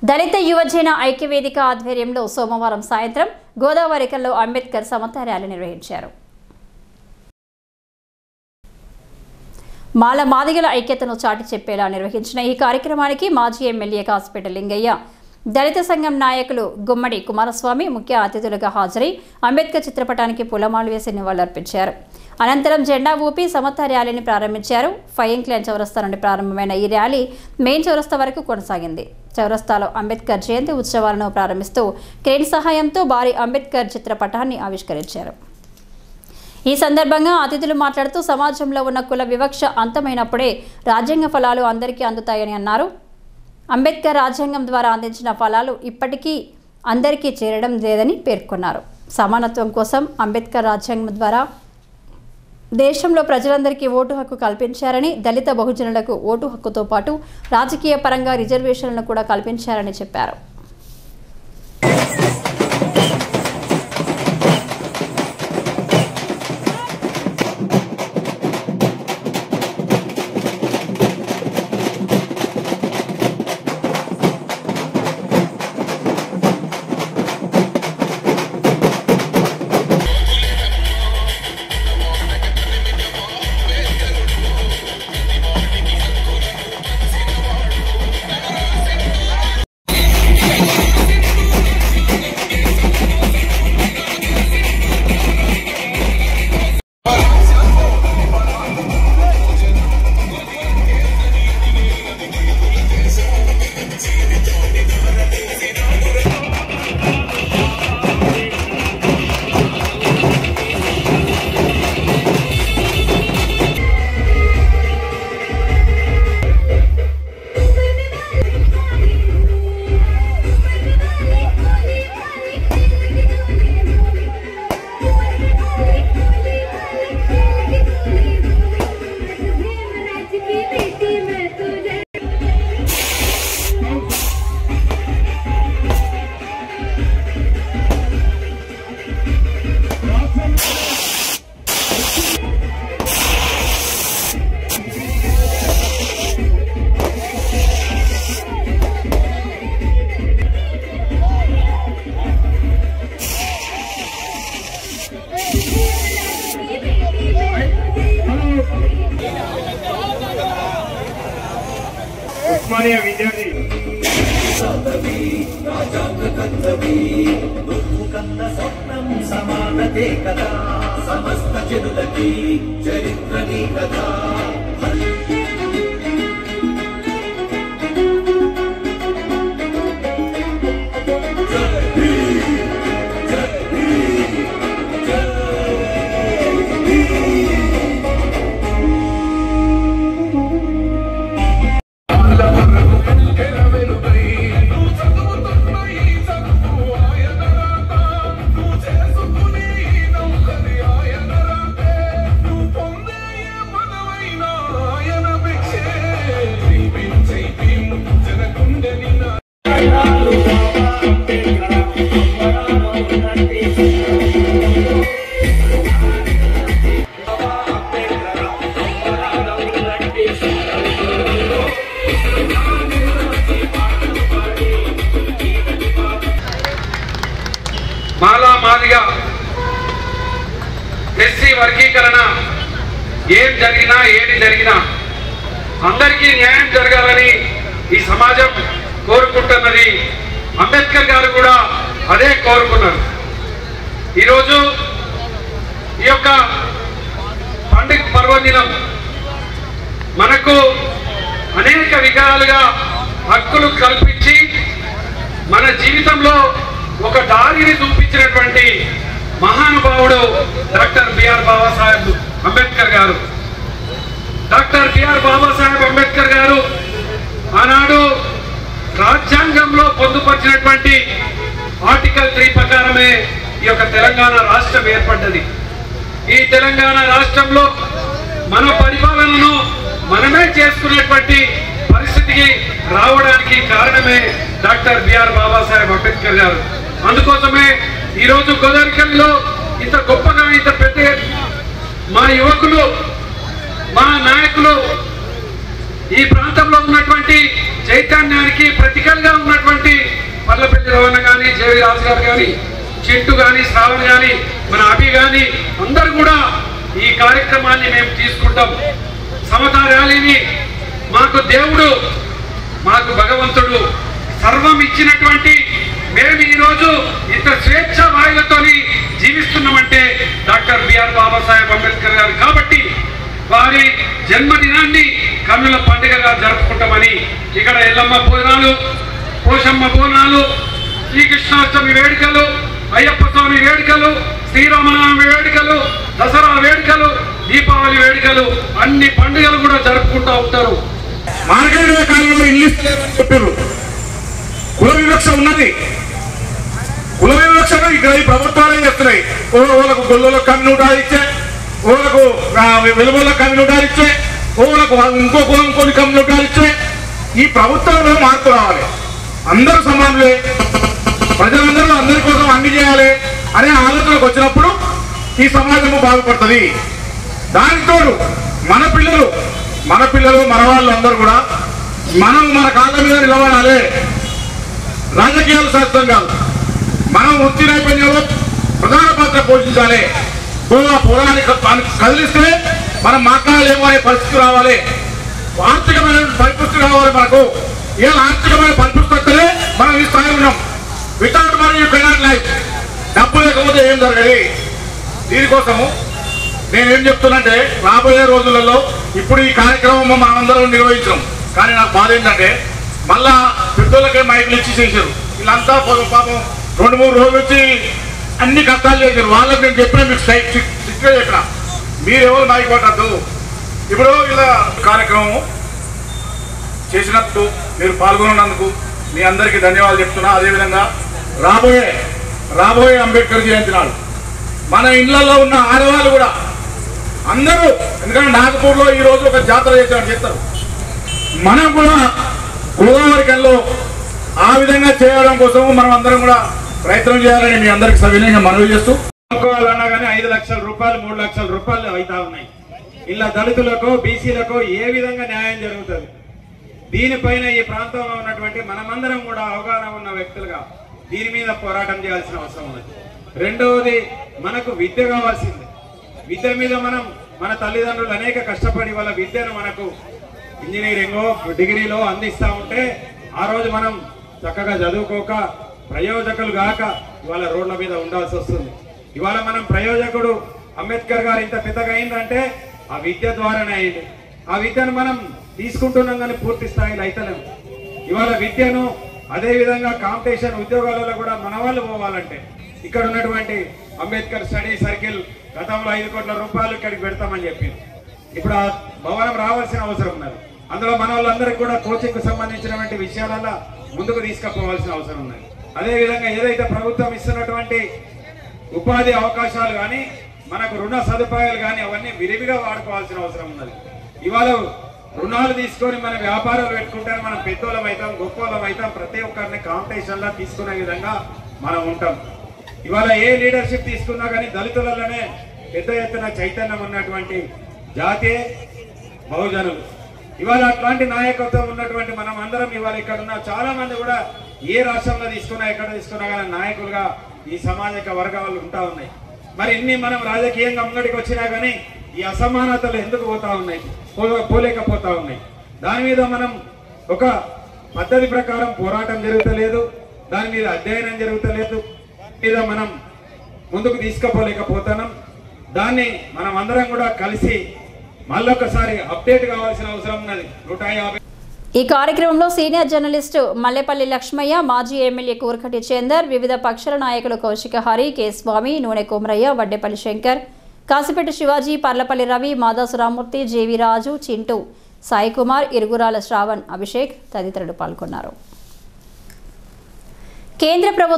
దళిత యువజన ఐక్యవేదిక ఆధ్వర్యంలో సోమవారం సాయంత్రం గోదావరికల్లో అంబేద్కర్ సమత ర్యాలీ నిర్వహించారు. మాల మాదిగల ఐక్యతను చాటి చెప్పేలా నిర్వహించిన ఈ కార్యక్రమానికి మాజీ ఎమ్మెల్యే కాసిపేట లింగయ్య, దళిత సంఘం నాయకులు గుమ్మడి కుమారస్వామి ముఖ్య అతిథులుగా హాజరై అంబేద్కర్ చిత్రపటానికి పూలమాలలు వేసి నివాళులర్పించారు. అనంతరం జెండా ఊపి సమత ర్యాలీని ప్రారంభించారు. ఫైయింగ్ క్లైన్ చౌరస్తా నుండి ప్రారంభమైన ఈ ర్యాలీ మెయిన్ చౌరస్తా వరకు కొనసాగింది. చౌరస్తాలో అంబేద్కర్ జయంతి ఉత్సవాలను ప్రారంభిస్తూ క్రేన్ సహాయంతో భారీ అంబేద్కర్ చిత్రపటాన్ని ఆవిష్కరించారు. ఈ సందర్భంగా అతిథులు మాట్లాడుతూ సమాజంలో ఉన్న కుల వివక్ష అంతమైనప్పుడే రాజ్యాంగ ఫలాలు అందరికీ అందుతాయని అన్నారు. అంబేద్కర్ రాజ్యాంగం ద్వారా అందించిన ఫలాలు ఇప్పటికీ అందరికీ చేరడం లేదని పేర్కొన్నారు. సమానత్వం కోసం అంబేద్కర్ రాజ్యాంగం ద్వారా దేశంలో ప్రజలందరికీ ఓటు హక్కు కల్పించారని, దళిత బహుజనులకు ఓటు హక్కుతో పాటు రాజకీయ పరంగా రిజర్వేషన్లను కూడా కల్పించారని చెప్పారు. उस्मानिया विद्यार्थी समानते कथा समस्त जनुलकी चरित्रनी कथा మాలా మాదిగా ఎస్సీ వర్గీకరణ ఏం జరిగినా ఏది జరిగినా అందరికీ న్యాయం జరగాలని ఈ సమాజం కోరుకుంటున్నది. అంబేద్కర్ గారు కూడా అదే కోరుకున్నారు. ఈరోజు ఈ యొక్క పండుగ పర్వదినం మనకు అనేక విధాలుగా హక్కులు కల్పించి మన జీవితంలో ఒక దారిని చూపించినటువంటి మహానుభావుడు డాక్టర్ బిఆర్ బాబాసాహెబ్ అంబేద్కర్ గారు. డాక్టర్ బిఆర్ బాబాసాహెబ్ అంబేద్కర్ గారు ఆనాడు రాజ్యాంగంలో పొందుపరిచినటువంటి ఆర్టికల్ 3 ప్రకారమే ఈ యొక్క తెలంగాణ రాష్ట్రం ఏర్పడ్డది. ఈ తెలంగాణ రాష్ట్రంలో మన పరిపాలనను మనమే చేసుకునేటువంటి పరిస్థితికి రావడానికి కారణమే డాక్టర్ బిఆర్ బాబాసాహెబ్ అంబేద్కర్ గారు. అందుకోసమే ఈ రోజు గోదావరికల్లో ఇంత గొప్పగా ఇంత పెద్ద మా యువకులు మా నాయకులు ఈ ప్రాంతంలో ఉన్నటువంటి చైతన్యానికి ప్రతికల్గా ఉన్నటువంటి పర్లపల్లి రవణ కానీ, జేవి రాజు గారు కానీ, చింటూ కానీ, శ్రావణ్ కానీ, మన అభి కానీ అందరూ కూడా ఈ కార్యక్రమాన్ని మేము తీసుకుంటాం. సమతా ర్యాలీని మాకు దేవుడు, మాకు భగవంతుడు సర్వం ఇచ్చినటువంటి మేము ఈరోజు ఇంత స్వేచ్ఛ వాయులతోని జీవిస్తున్నామంటే డాక్టర్ బిఆర్ బాబాసాహెబ్ అంబేద్కర్ గారు. కాబట్టి వారి జన్మదినాన్ని కన్నుల పండుగగా జరుపుకుంటామని ఇక్కడ ఎల్లమ్మ బోనాలు, పోషమ్మ బోనాలు, శ్రీకృష్ణాష్టమి వేడుకలు, అయ్యప్ప స్వామి వేడుకలు, శ్రీరామనవమి వేడుకలు, దసరా వేడుకలు, దీపావళి వేడుకలు, అన్ని పండుగలు కూడా జరుపుకుంటూ ఉంటారు. మార్గంలో కాలంలో ఇంగ్లీష్ చెప్పారు. కుల వివక్ష ఉన్నది. కుల వివక్షను ఇక్కడ ఈ ప్రభుత్వాలే చేస్తున్నాయి. ఓలకు గొల్లలో కమ్యూనిటీ ఇచ్చే, ఓలకు వెలుగుల కమ్యూనిటీ ఇచ్చే, ఓలకు ఇంకో కులం కొన్ని కమ్యూనిటీ ఇచ్చే. ఈ ప్రభుత్వంలో మార్పు రావాలి. అందరూ సమానులే, ప్రజలందరూ అందరి కోసం అన్ని చేయాలి అనే ఆలోచనకు వచ్చినప్పుడు ఈ సమాజము బాగుపడుతుంది. దానితో మన పిల్లలు మన వాళ్ళు అందరూ కూడా మనం మన కాళ్ళ మీద నిలబడాలి. రాజకీయాలు శాస్త్రం కాదు, మనం వృత్తి నైపుణ్యంలో ప్రధాన పాత్ర పోషించాలి. పురాన్ని కదిలిస్తే మనం మాట్లాడలేము అనే పరిస్థితి రావాలి. ఆర్థికమైన పరిపుష్టి రావాలి. మనకు ఏ ఆర్థికమైన పరిపుష్టి వస్తేనే మనం ఈ స్థాయి ఉన్నాం. Without money you cannot life. డబ్బు లేకపోతే ఏం జరగదు. దీనికోసము నేనేం చెప్తున్నంటే రాబోయే రోజులలో ఇప్పుడు ఈ కార్యక్రమం మనందరం నిర్వహించాం. కానీ నాకు బాధ ఏంటంటే మళ్ళా పెద్దోళ్ళకే మైకులు ఇచ్చి చేశారు. వీళ్ళంతా పాపం 2-3 రోజులు వచ్చి అన్ని కష్టాలు చేశారు. వాళ్ళకి నేను చెప్పిన మీకు స్ట్రిక్ట్గా చెప్పిన, మీరెవరు మైక్ పట్టద్దు. ఇప్పుడు ఇలా కార్యక్రమం చేసినప్పుడు మీరు పాల్గొన్నందుకు మీ అందరికీ ధన్యవాదాలు చెప్తున్నా. అదేవిధంగా రాబోయే అంబేద్కర్ జయంతి నాడు మన ఇళ్లలో ఉన్న ఆడవాళ్ళు కూడా అందరూ, ఎందుకంటే నాగపూర్లో ఈ రోజు ఒక జాతర చేస్తారు, మనం కూడా గోదావరికల్లో ఆ విధంగా చేయడం కోసం మనం అందరం కూడా ప్రయత్నం చేయాలని మీ అందరికి సవినయంగా మనవి చేస్తూ, అనుకోవాలన్నా కానీ 5 లక్షల రూపాయలు 3 లక్షల రూపాయలు అవుతా ఉన్నాయి. ఇలా దళితులకు, బీసీలకు ఏ విధంగా న్యాయం జరుగుతుంది? దీనిపైన ఈ ప్రాంతంలో ఉన్నటువంటి మనమందరం కూడా అవగాహన ఉన్న వ్యక్తులుగా దీని మీద పోరాటం చేయాల్సిన అవసరం ఉంది. రెండవది, మనకు విద్య కావాల్సింది. విద్య మీద మన తల్లిదండ్రులు అనేక కష్టపడి వాళ్ళ విద్యను మనకు ఇంజనీరింగ్ డిగ్రీలో అందిస్తూ ఉంటే ఆ రోజు మనం చక్కగా చదువుకోక ప్రయోజకులు గాక ఇవాళ రోడ్ల మీద ఉండాల్సి వస్తుంది. ఇవాళ మనం ప్రయోజకుడు అంబేద్కర్ గారు ఇంత పెద్దగా అయిందంటే ఆ విద్య ద్వారానే అయింది. ఆ విద్యను మనం తీసుకుంటున్నాం కానీ పూర్తి స్థాయిలో అయితలేము. ఇవాళ విద్యను అదేవిధంగా కాంపిటీషన్ ఉద్యోగాలలో కూడా మన వాళ్ళు పోవాలంటే ఇక్కడ ఉన్నటువంటి అంబేద్కర్ స్టడీ సర్కిల్ గతంలో 5 కోట్ల రూపాయలు ఇక్కడికి పెడతామని చెప్పింది. ఇప్పుడు ఆ భవనం రావాల్సిన అవసరం ఉన్నది. అందులో మన వాళ్ళందరికీ కూడా కోచింగ్కు సంబంధించినటువంటి విషయాలలో ముందుకు తీసుకుపోవాల్సిన అవసరం ఉన్నది. అదేవిధంగా ఏదైతే ప్రభుత్వం ఇస్తున్నటువంటి ఉపాధి అవకాశాలు కానీ మనకు రుణ సదుపాయాలు కానీ అవన్నీ విరివిగా వాడుకోవాల్సిన అవసరం ఉన్నది. ఇవాళ రుణాలు తీసుకొని మన వ్యాపారాలు పెట్టుకుంటే మనం పెద్దోళ్ళం అవుతాం, గొప్పోళ్ళం అవుతాం. ప్రతి ఒక్కరిని కాంపిటీషన్లో తీసుకునే విధంగా మనం ఉంటాం. ఇవాళ ఏ లీడర్షిప్ తీసుకున్నా కానీ దళితులలోనే పెద్ద ఎత్తున చైతన్యం ఉన్నటువంటి జాతే బహుజనులు. ఇవాళ అట్లాంటి నాయకత్వం ఉన్నటువంటి మనం అందరం ఇవాళ ఇక్కడ ఉన్న చాలా మంది కూడా ఏ రాష్ట్రంలో తీసుకున్నా ఎక్కడ తీసుకున్నా కానీ నాయకులుగా ఈ సామాజిక వర్గాలు ఉంటా ఉన్నాయి. మరి ఇన్ని మనం రాజకీయంగా ముంగడికి వచ్చినా కానీ ఈ అసమానతలు ఎందుకు పోతా ఉన్నాయి, పోలేకపోతా ఉన్నాయి. దాని మీద మనం ఒక పద్ధతి ప్రకారం పోరాటం జరుగుతలేదు, దాని మీద అధ్యయనం జరుగుతలేదు, మీద మనం ముందుకు తీసుకుపోలేకపోతున్నాం. దాన్ని మనం అందరం కూడా కలిసి మళ్ళొకసారి అప్డేట్ కావాల్సిన అవసరం ఉన్నది. 150 ఈ కార్యక్రమంలో సీనియర్ జర్నలిస్టు మల్లెపల్లి లక్ష్మయ్య, మాజీ ఎమ్మెల్యే కూరకటి చందర్, వివిధ పక్షాల నాయకులు కౌశిక హరి, కె స్వామి, నూనె కోమరయ్య, వడ్డేపల్లి శంకర్, కాసిపేట శివాజీ, పర్లపల్లి రవి, మాదాసు రామూర్తి, జేవి రాజు, చింటూ, సాయి కుమార్, ఇరుగురాల శ్రావణ్, అభిషేక్ తదితరులు పాల్గొన్నారు. కేంద్ర ప్రభుత్వం